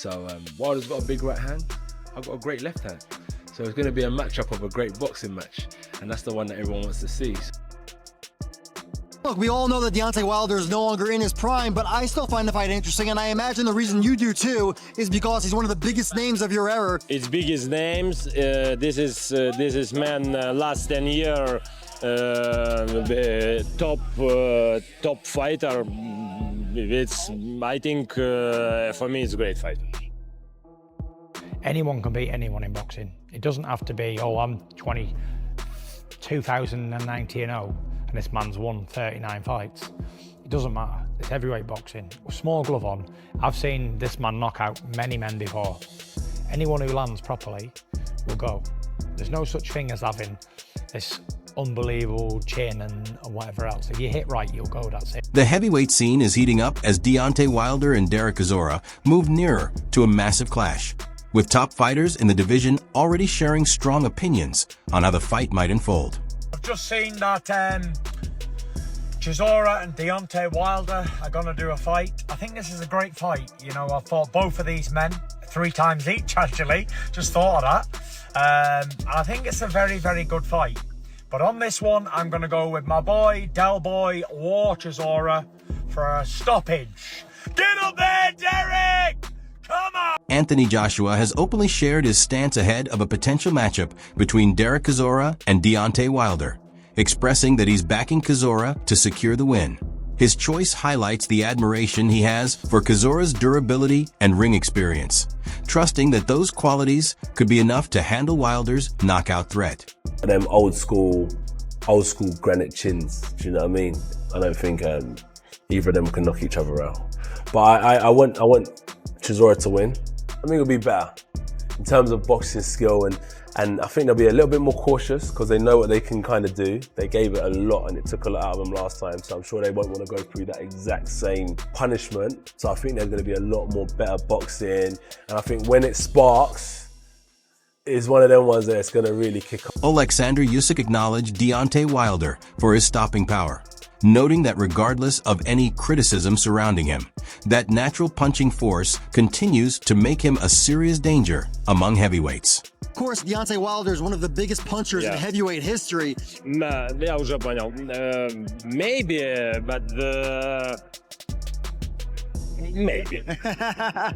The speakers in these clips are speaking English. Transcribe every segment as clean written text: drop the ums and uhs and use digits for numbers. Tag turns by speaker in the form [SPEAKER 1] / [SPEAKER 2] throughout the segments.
[SPEAKER 1] So Wilder's got a big right hand, I've got a great left hand. So it's going to be a matchup of a great boxing match, and that's the one that everyone wants to see.
[SPEAKER 2] Look, we all know that Deontay Wilder is no longer in his prime, but I still find the fight interesting, and I imagine the reason you do too is because he's one of the biggest names of your era.
[SPEAKER 3] It's biggest names. This is man last 10 year top fighter. I think for me it's a great fight.
[SPEAKER 4] Anyone can beat anyone in boxing. It doesn't have to be, oh, I'm 2090-0 and this man's won 39 fights. It doesn't matter. It's heavyweight boxing. Small glove on. I've seen this man knock out many men before. Anyone who lands properly will go. There's no such thing as having this unbelievable chin and whatever else. If you hit right, you'll go, that's it.
[SPEAKER 5] The heavyweight scene is heating up as Deontay Wilder and Derek Chisora move nearer to a massive clash, with top fighters in the division already sharing strong opinions on how the fight might unfold.
[SPEAKER 6] I've just seen that Chisora and Deontay Wilder are going to do a fight. I think this is a great fight. You know, I've fought both of these men 3 times each, actually. Just thought of that. I think it's a very, very good fight. But on this one, I'm going to go with my boy, Del Boy, War Chisora for a stoppage. Get up there, Derek! Come on!
[SPEAKER 5] Anthony Joshua has openly shared his stance ahead of a potential matchup between Derek Chisora and Deontay Wilder, expressing that he's backing Chisora to secure the win. His choice highlights the admiration he has for Chisora's durability and ring experience, trusting that those qualities could be enough to handle Wilder's knockout threat.
[SPEAKER 1] Them old school granite chins, do you know what I mean? I don't think either of them can knock each other out. But I want Chisora to win. I think it'll be better in terms of boxing skill, and I think they'll be a little bit more cautious because they know what they can kind of do. They gave it a lot and it took a lot out of them last time, so I'm sure they won't want to go through that exact same punishment. So I think there's going to be a lot more better boxing, and I think when it sparks, it's one of them ones that it's going to really kick off.
[SPEAKER 5] Alexander Usyk acknowledged Deontay Wilder for his stopping power, noting that regardless of any criticism surrounding him, that natural punching force continues to make him a serious danger among heavyweights.
[SPEAKER 2] Of course, Deontay Wilder is one of the biggest punchers in heavyweight history.
[SPEAKER 3] Ja už poнял. Maybe, but maybe.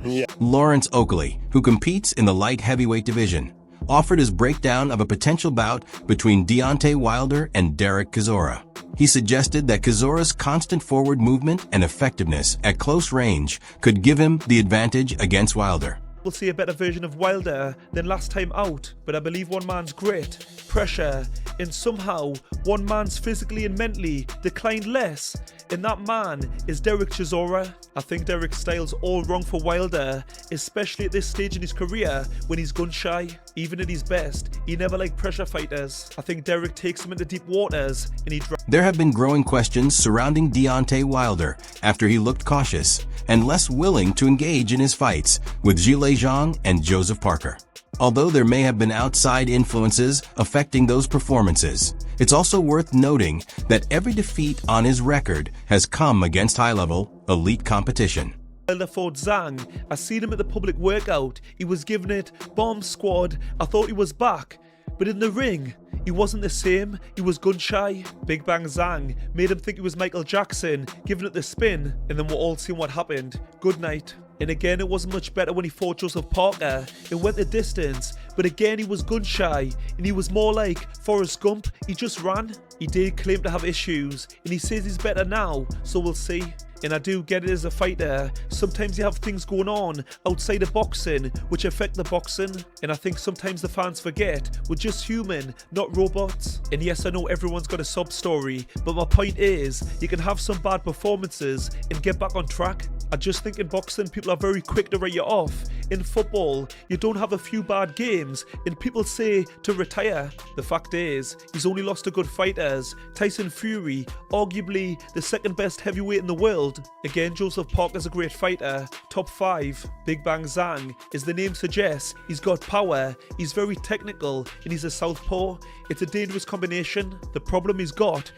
[SPEAKER 3] Yeah.
[SPEAKER 5] Lawrence Oakley, who competes in the light heavyweight division, offered his breakdown of a potential bout between Deontay Wilder and Derek Chisora. He suggested that Chisora's constant forward movement and effectiveness at close range could give him the advantage against Wilder.
[SPEAKER 7] We'll see a better version of Wilder than last time out, but I believe one man's grit, pressure, and somehow one man's physically and mentally declined less, and that man is Derek Chisora. I think Derek's style's all wrong for Wilder, especially at this stage in his career when he's gun shy. Even at his best, he never liked pressure fighters. I think Derek takes him into deep waters and
[SPEAKER 5] There have been growing questions surrounding Deontay Wilder after he looked cautious and less willing to engage in his fights with Zhilei Zhang and Joseph Parker. Although there may have been outside influences affecting those performances, it's also worth noting that every defeat on his record has come against high-level, elite competition.
[SPEAKER 7] Wilder fought Zhang. I seen him at the public workout. He was giving it bomb squad. I thought he was back. But in the ring, he wasn't the same. He was gun shy. Big Bang Zhang made him think he was Michael Jackson, giving it the spin, and then we're all seeing what happened. Good night. And again, it wasn't much better when he fought Joseph Parker. It went the distance, but again, he was gun shy, and he was more like Forrest Gump. He just ran. He did claim to have issues, and he says he's better now, so we'll see. And I do get it as a fighter. Sometimes you have things going on outside of boxing which affect the boxing. And I think sometimes the fans forget we're just human, not robots. And yes, I know everyone's got a sob story, but my point is you can have some bad performances and get back on track. I just think in boxing people are very quick to write you off. In football, you don't have a few bad games and people say to retire. The fact is, he's only lost to good fighters. Tyson Fury, arguably the second best heavyweight in the world. Again, Joseph Parker's a great fighter. Top 5. Big Bang Zhang, as the name suggests, he's got power, he's very technical, and he's a southpaw. It's a dangerous combination. The problem he's got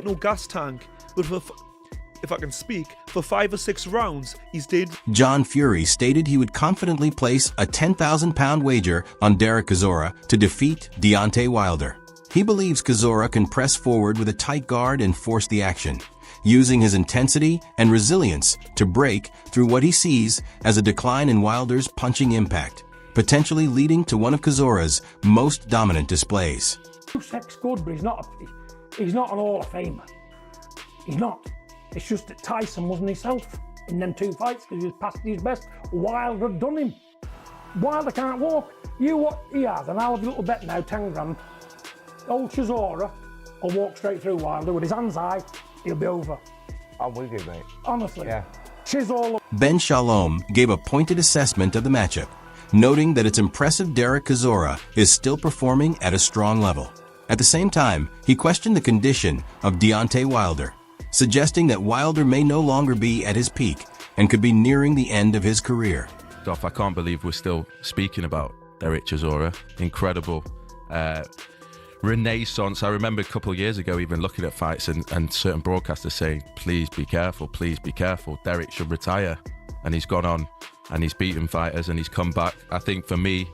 [SPEAKER 7] no gas tank. But if I can speak, for 5 or 6 rounds, he's dangerous.
[SPEAKER 5] John Fury stated he would confidently place a 10,000-pound wager on Derek Chisora to defeat Deontay Wilder. He believes Chisora can press forward with a tight guard and force the action, using his intensity and resilience to break through what he sees as a decline in Wilder's punching impact, potentially leading to one of Chisora's most dominant displays.
[SPEAKER 8] Usyk's good, but he's not an Hall of Famer. He's not. It's just that Tyson wasn't himself in them 2 fights because he was past his best. Wilder had done him. Wilder can't walk. You what he has, and I'll have a little bet now, 10 grand. Old Chisora will walk straight through Wilder with his hands high. He'll be over.
[SPEAKER 9] I'm with you, mate.
[SPEAKER 8] Honestly.
[SPEAKER 9] Yeah.
[SPEAKER 8] Chisora.
[SPEAKER 5] Ben Shalom gave a pointed assessment of the matchup, noting that its impressive Derek Chisora is still performing at a strong level. At the same time, he questioned the condition of Deontay Wilder, suggesting that Wilder may no longer be at his peak and could be nearing the end of his career.
[SPEAKER 10] I can't believe we're still speaking about Derek Chisora. Incredible renaissance. I remember a couple of years ago even looking at fights and certain broadcasters saying, please be careful, Derek should retire. And he's gone on and he's beaten fighters and he's come back. I think for me,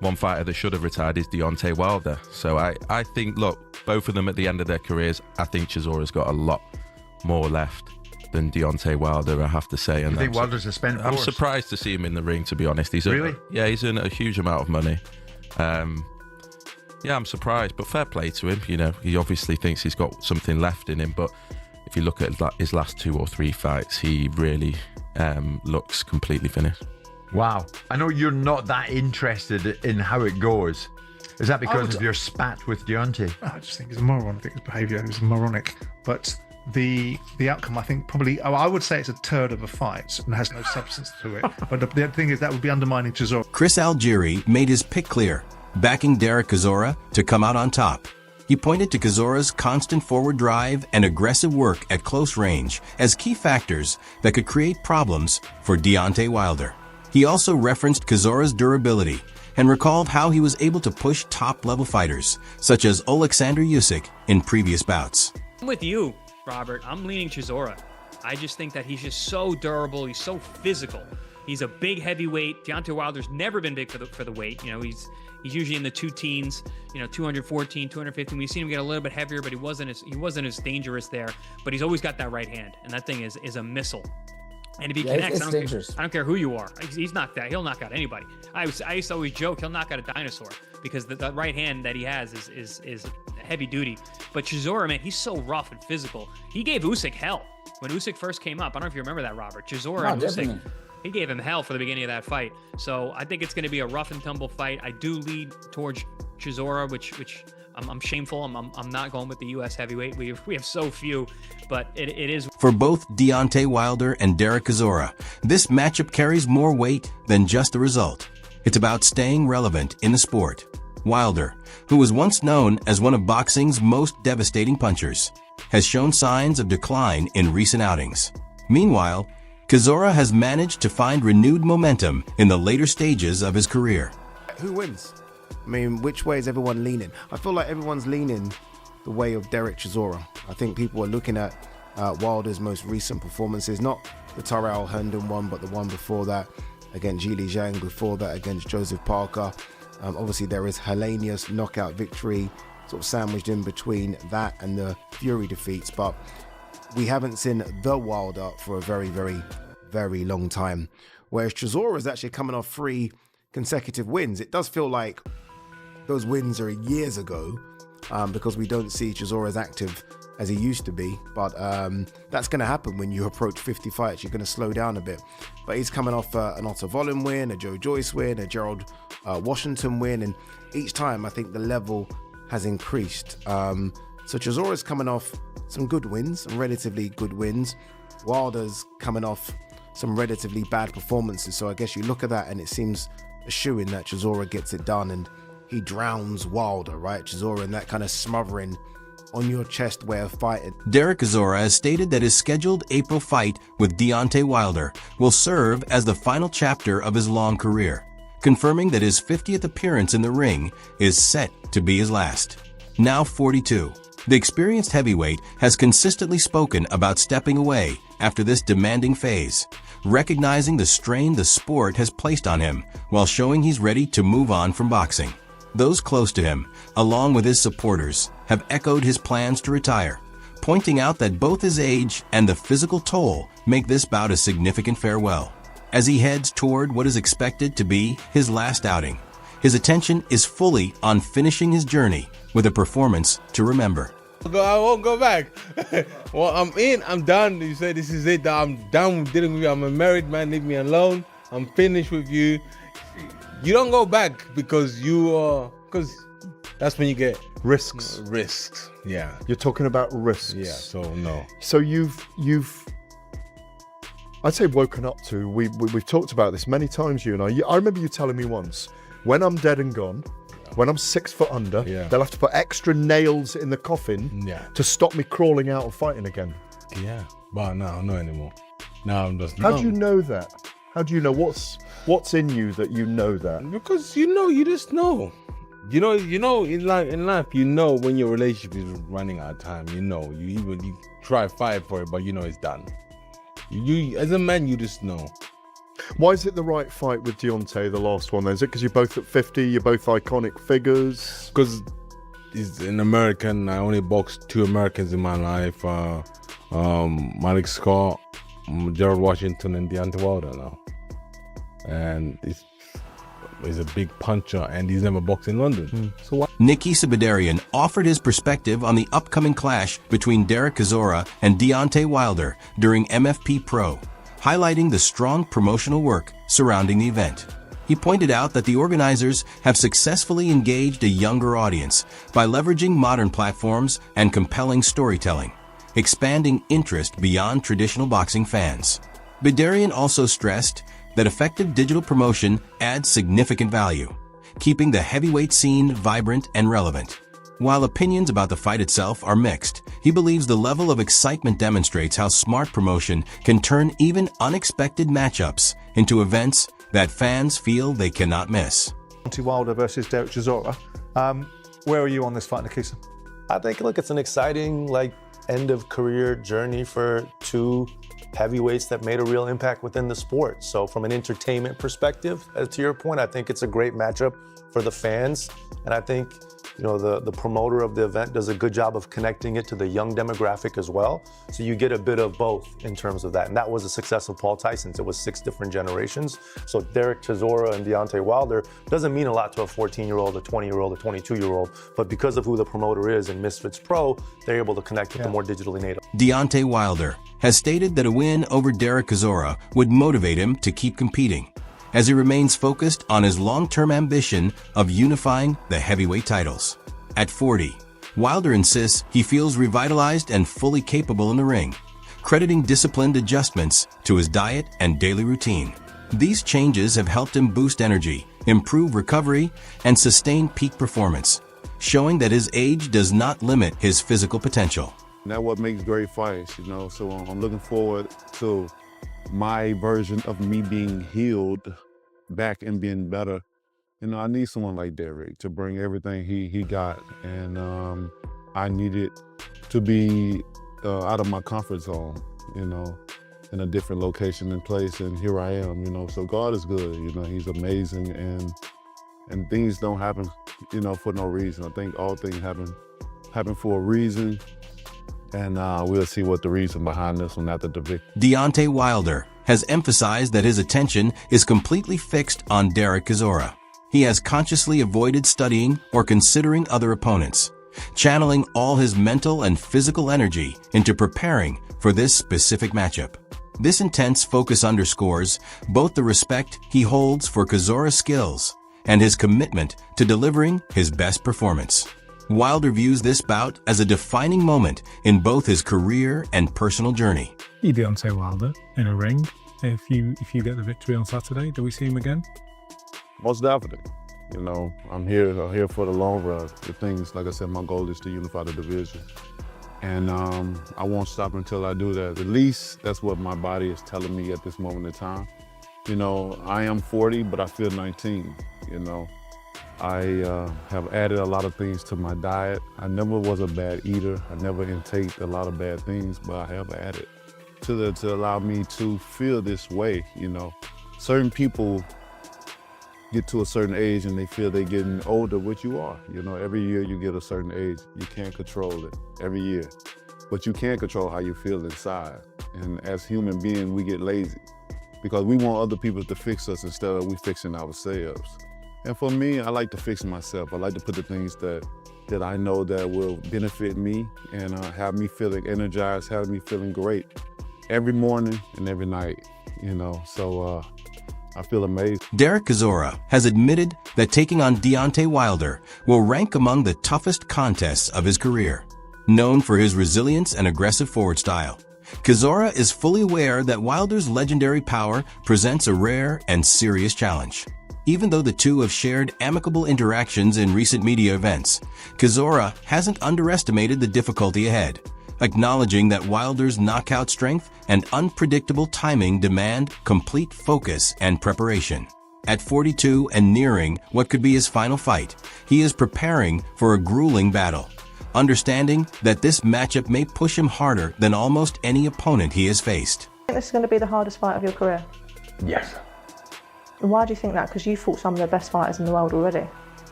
[SPEAKER 10] one fighter that should have retired is Deontay Wilder. So I think, look, both of them at the end of their careers, I think Chisora's got a lot more left than Deontay Wilder, I have to say. And
[SPEAKER 11] I think Wilder's a spent
[SPEAKER 10] I'm
[SPEAKER 11] force.
[SPEAKER 10] surprised to see him in the ring, to be honest.
[SPEAKER 11] Really?
[SPEAKER 10] He's earned a huge amount of money. Yeah, I'm surprised, but fair play to him. You know, he obviously thinks he's got something left in him, but if you look at his last 2 or 3 fights, he really looks completely finished.
[SPEAKER 11] Wow. I know you're not that interested in how it goes. Is that because of your spat with Deontay?
[SPEAKER 12] I just think he's a moron. I think his behaviour is moronic. But the outcome, I think, probably, I would say it's a turd of a fight and has no substance to it. But the thing is, that would be undermining Chisora.
[SPEAKER 5] Chris Algieri made his pick clear, backing Derek Chisora to come out on top. He pointed to Chisora's constant forward drive and aggressive work at close range as key factors that could create problems for Deontay Wilder. He also referenced Chisora's durability and recalled how he was able to push top-level fighters, such as Oleksandr Usyk, in previous bouts.
[SPEAKER 13] I'm with you, Robert. I'm leaning Chisora. I just think that he's just so durable. He's so physical. He's a big heavyweight. Deontay Wilder's never been big for the weight. You know, he's usually in the 2 teens, 214, 215. We've seen him get a little bit heavier, but he wasn't as dangerous there. But he's always got that right hand, and that thing is a missile. And if he connects, I don't care who you are. He's knocked out. He'll knock out anybody. I used to always joke he'll knock out a dinosaur because the right hand that he has is heavy duty. But Chisora, man, he's so rough and physical. He gave Usyk hell when Usyk first came up. I don't know if you remember that, Robert. Chisora and Usyk, he gave him hell for the beginning of that fight. So I think it's going to be a rough and tumble fight. I do lead towards Chisora, which I'm shameful. I'm not going with the U.S. heavyweight. We have so few, but it is.
[SPEAKER 5] For both Deontay Wilder and Derek Chisora, this matchup carries more weight than just the result. It's about staying relevant in the sport. Wilder, who was once known as one of boxing's most devastating punchers, has shown signs of decline in recent outings. Meanwhile, Chisora has managed to find renewed momentum in the later stages of his career.
[SPEAKER 9] Who wins? I mean, which way is everyone leaning? I feel like everyone's leaning the way of Derek Chisora. I think people are looking at Wilder's most recent performances, not the Tyrell Herndon one, but the one before that against Zhilei Zhang, before that against Joseph Parker. Obviously, there is Helenius knockout victory sort of sandwiched in between that and the Fury defeats, but we haven't seen the Wilder for a very, very, very long time. Whereas Chisora is actually coming off 3 consecutive wins. It does feel like those wins are years ago because we don't see Chisora as active as he used to be. But that's going to happen when you approach 50 fights. You're going to slow down a bit. But he's coming off an Otto Volin win, a Joe Joyce win, a Gerald Washington win. And each time I think the level has increased. So Chisora's coming off some good wins, some relatively good wins. Wilder's coming off some relatively bad performances. So I guess you look at that and it seems a shoo-in that Chisora gets it done and he drowns Wilder, right? Chisora in that kind of smothering on your chest way of fighting.
[SPEAKER 5] Derek Chisora has stated that his scheduled April fight with Deontay Wilder will serve as the final chapter of his long career, confirming that his 50th appearance in the ring is set to be his last. Now 42, The experienced heavyweight has consistently spoken about stepping away after this demanding phase, recognizing the strain the sport has placed on him while showing he's ready to move on from boxing. Those close to him, along with his supporters, have echoed his plans to retire, pointing out that both his age and the physical toll make this bout a significant farewell. As he heads toward what is expected to be his last outing, his attention is fully on finishing his journey with a performance to remember.
[SPEAKER 14] I won't go back. Well, I'm in, I'm done. You say this is it, I'm done dealing with you. I'm a married man, leave me alone. I'm finished with you. You don't go back because because that's when you get
[SPEAKER 15] risks.
[SPEAKER 14] Risks, yeah.
[SPEAKER 15] You're talking about risks.
[SPEAKER 14] Yeah, so no.
[SPEAKER 15] So you've I'd say woken up to, we've talked about this many times, you and I remember you telling me once, when I'm dead and gone, when I'm 6 foot under, they'll have to put extra nails in the coffin to stop me crawling out of fighting again.
[SPEAKER 14] Yeah, but no, not anymore. Now I'm just
[SPEAKER 15] How do you know that? How do you know what's in you that you know that?
[SPEAKER 14] Because you just know. You know, in life, you know when your relationship is running out of time. You know, you try to fight for it, but you know it's done. You as a man, you just know.
[SPEAKER 15] Why is it the right fight with Deontay, the last one? Is it because you're both at 50, you're both iconic figures?
[SPEAKER 14] Because he's an American. I only boxed 2 Americans in my life. Malik Scott, Gerald Washington, and Deontay Wilder now. And he's a big puncher, and he's never boxed in London. So why?
[SPEAKER 5] Nikki Sabedarian offered his perspective on the upcoming clash between Derek Chisora and Deontay Wilder during MFP Pro, highlighting the strong promotional work surrounding the event. He pointed out that the organizers have successfully engaged a younger audience by leveraging modern platforms and compelling storytelling, expanding interest beyond traditional boxing fans. Bedarian also stressed that effective digital promotion adds significant value, keeping the heavyweight scene vibrant and relevant. While opinions about the fight itself are mixed, he believes the level of excitement demonstrates how smart promotion can turn even unexpected matchups into events that fans feel they cannot miss.
[SPEAKER 12] Deontay Wilder versus Derek Chisora. Where are you on this fight, Nikisa?
[SPEAKER 16] I think, look, it's an exciting, end of career journey for 2 heavyweights that made a real impact within the sport. So from an entertainment perspective, to your point, I think it's a great matchup for the fans. And I think, the promoter of the event does a good job of connecting it to the young demographic as well. So you get a bit of both in terms of that. And that was the success of Paul Tyson's. It was 6 different generations. So Derek Chisora and Deontay Wilder doesn't mean a lot to a 14-year-old, a 20-year-old, a 22-year-old. But because of who the promoter is in Misfits Pro, they're able to connect with the more digitally native.
[SPEAKER 5] Deontay Wilder has stated that a win over Derek Chisora would motivate him to keep competing, as he remains focused on his long-term ambition of unifying the heavyweight titles. At 40, Wilder insists he feels revitalized and fully capable in the ring, crediting disciplined adjustments to his diet and daily routine. These changes have helped him boost energy, improve recovery, and sustain peak performance, showing that his age does not limit his physical potential.
[SPEAKER 17] That's what makes great fights, so I'm looking forward to my version of me being healed back and being better. I need someone like Derek to bring everything he got, and I needed to be out of my comfort zone, in a different location and place, and here I am, so God is good, he's amazing, and things don't happen, for no reason. I think all things happen for a reason, and we'll see what the reason behind this one after the victory.
[SPEAKER 5] Deontay Wilder has emphasized that his attention is completely fixed on Derek Chisora. He has consciously avoided studying or considering other opponents, channeling all his mental and physical energy into preparing for this specific matchup. This intense focus underscores both the respect he holds for Chisora's skills and his commitment to delivering his best performance. Wilder views this bout as a defining moment in both his career and personal journey.
[SPEAKER 18] Deontay Wilder in a ring. If you get the victory on Saturday, do we see him again?
[SPEAKER 17] Most definitely. I'm here for the long run. The things, like I said, my goal is to unify the division. And I won't stop until I do that. At least that's what my body is telling me at this moment in time. I am 40, but I feel 19, I have added a lot of things to my diet. I never was a bad eater. I never intaked a lot of bad things, but I have added to allow me to feel this way, you know. Certain people get to a certain age and they feel they're getting older, which you are. You know, every year you get a certain age, you can't control it every year. But you can control how you feel inside. And as human beings, we get lazy because we want other people to fix us instead of we fixing ourselves. And for me, I like to fix myself. I like to put the things that I know that will benefit me and have me feeling energized, have me feeling great every morning and every night, you know. So I feel amazed.
[SPEAKER 5] Derek Chisora has admitted that taking on Deontay Wilder will rank among the toughest contests of his career. Known for his resilience and aggressive forward style, Chisora is fully aware that Wilder's legendary power presents a rare and serious challenge. Even though the two have shared amicable interactions in recent media events, Chisora hasn't underestimated the difficulty ahead, acknowledging that Wilder's knockout strength and unpredictable timing demand complete focus and preparation. At 42 and nearing what could be his final fight, he is preparing for a grueling battle, understanding that this matchup may push him harder than almost any opponent he has faced.
[SPEAKER 19] I think this is going to be the hardest fight of your career.
[SPEAKER 14] Yes.
[SPEAKER 19] Why do you think that? Because you fought some of the best fighters in the world already.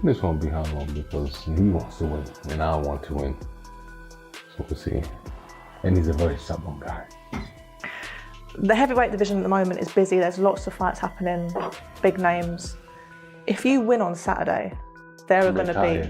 [SPEAKER 14] This won't be how long because he wants to win and I want to win. So we'll see. And he's a very stubborn guy.
[SPEAKER 19] The heavyweight division at the moment is busy. There's lots of fights happening, big names. If you win on Saturday, there are going to be...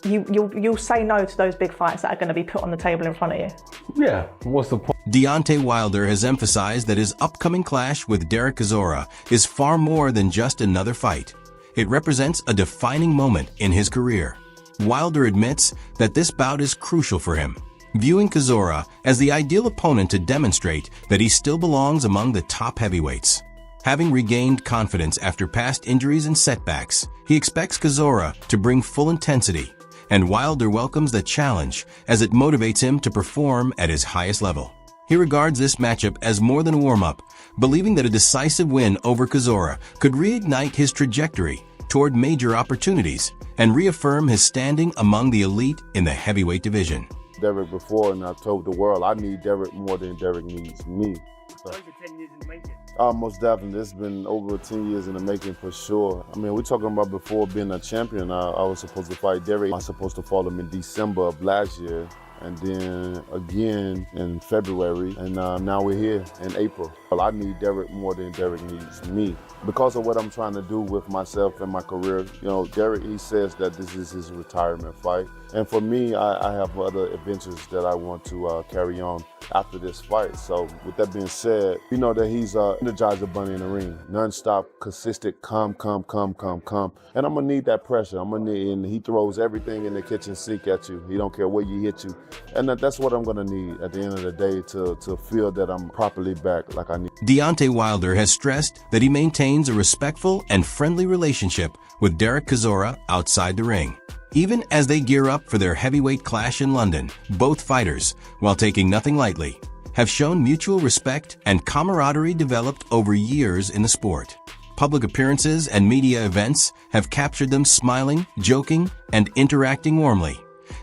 [SPEAKER 19] You'll say no to those big fights that are going to be put on the table in front of you.
[SPEAKER 14] Yeah, what's the point?
[SPEAKER 5] Deontay Wilder has emphasized that his upcoming clash with Derek Chisora is far more than just another fight. It represents a defining moment in his career. Wilder admits that this bout is crucial for him, viewing Chisora as the ideal opponent to demonstrate that he still belongs among the top heavyweights. Having regained confidence after past injuries and setbacks, he expects Chisora to bring full intensity, and Wilder welcomes the challenge as it motivates him to perform at his highest level. He regards this matchup as more than a warm-up, believing that a decisive win over Chisora could reignite his trajectory toward major opportunities and reaffirm his standing among the elite in the heavyweight division.
[SPEAKER 17] Derek before, and I told the world I need Derek more than Derek needs me. So,
[SPEAKER 8] Over 10 years in the making.
[SPEAKER 17] most definitely. It's been over 10 years in the making for sure. I mean, we're talking about before being a champion. I was supposed to fight Derek. I was supposed to follow him in December of last year, and then again in February, and now we're here in April. Well, I need Derek more than Derek needs me. Because of what I'm trying to do with myself and my career, you know, Derek, he says that this is his retirement fight. And for me, I have other adventures that I want to carry on after this fight. So with that being said, we know that he's Energizer Bunny in the ring, non-stop, consistent, come. And I'm gonna need that pressure. And he throws everything in the kitchen sink at you. He don't care where you hit you. And that's what I'm gonna need at the end of the day to feel that I'm properly back like I need.
[SPEAKER 5] Deontay Wilder has stressed that he maintains a respectful and friendly relationship with Derek Chisora outside the ring. Even as they gear up for their heavyweight clash in London, both fighters, while taking nothing lightly, have shown mutual respect and camaraderie developed over years in the sport. Public appearances and media events have captured them smiling, joking, and interacting warmly,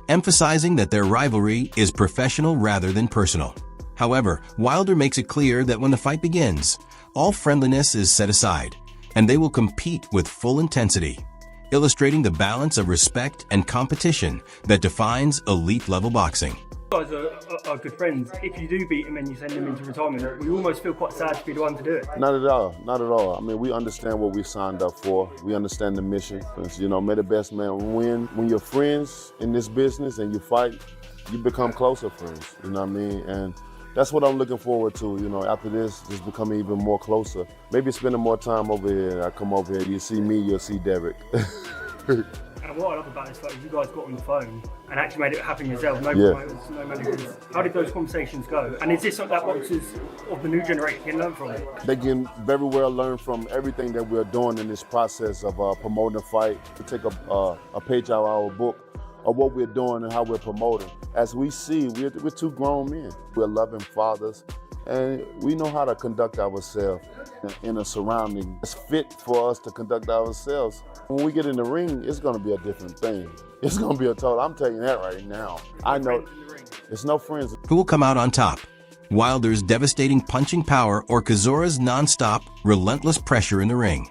[SPEAKER 5] emphasizing that their rivalry is professional rather than personal. However, Wilder makes it clear that when the fight begins, all friendliness is set aside, and they will compete with full intensity, illustrating the balance of respect and competition that defines elite-level boxing.
[SPEAKER 8] You guys are good friends. If you do beat him and you send him into retirement, we almost feel quite sad to be the one to do it.
[SPEAKER 17] Not at all, not at all. I mean, we understand what we signed up for. We understand the mission. You know, may the best man win. When you're friends in this business and you fight, you become closer friends, you know what I mean? And that's what I'm looking forward to, you know, after this, just becoming even more closer. Maybe spending more time over here. I come over here, you see me, you'll see Derek.
[SPEAKER 8] And what I love about this fight is you guys got on the phone and actually made it happen yourself. No promoters, no managers. How did those conversations go? And is this something that boxers of the new generation can learn from?
[SPEAKER 17] They can very well learn from everything that we're doing in this process of promoting a fight. To take a page out of our book of what we're doing and how we're promoting. As we see, we're two grown men. We're loving fathers. And we know how to conduct ourselves in a surrounding that's fit for us to conduct ourselves. When we get in the ring, it's gonna be a different thing. It's gonna be a total, I'm telling you that right now. I know, there's no friends.
[SPEAKER 5] Who will come out on top? Wilder's devastating punching power or Chisora's non-stop, relentless pressure in the ring?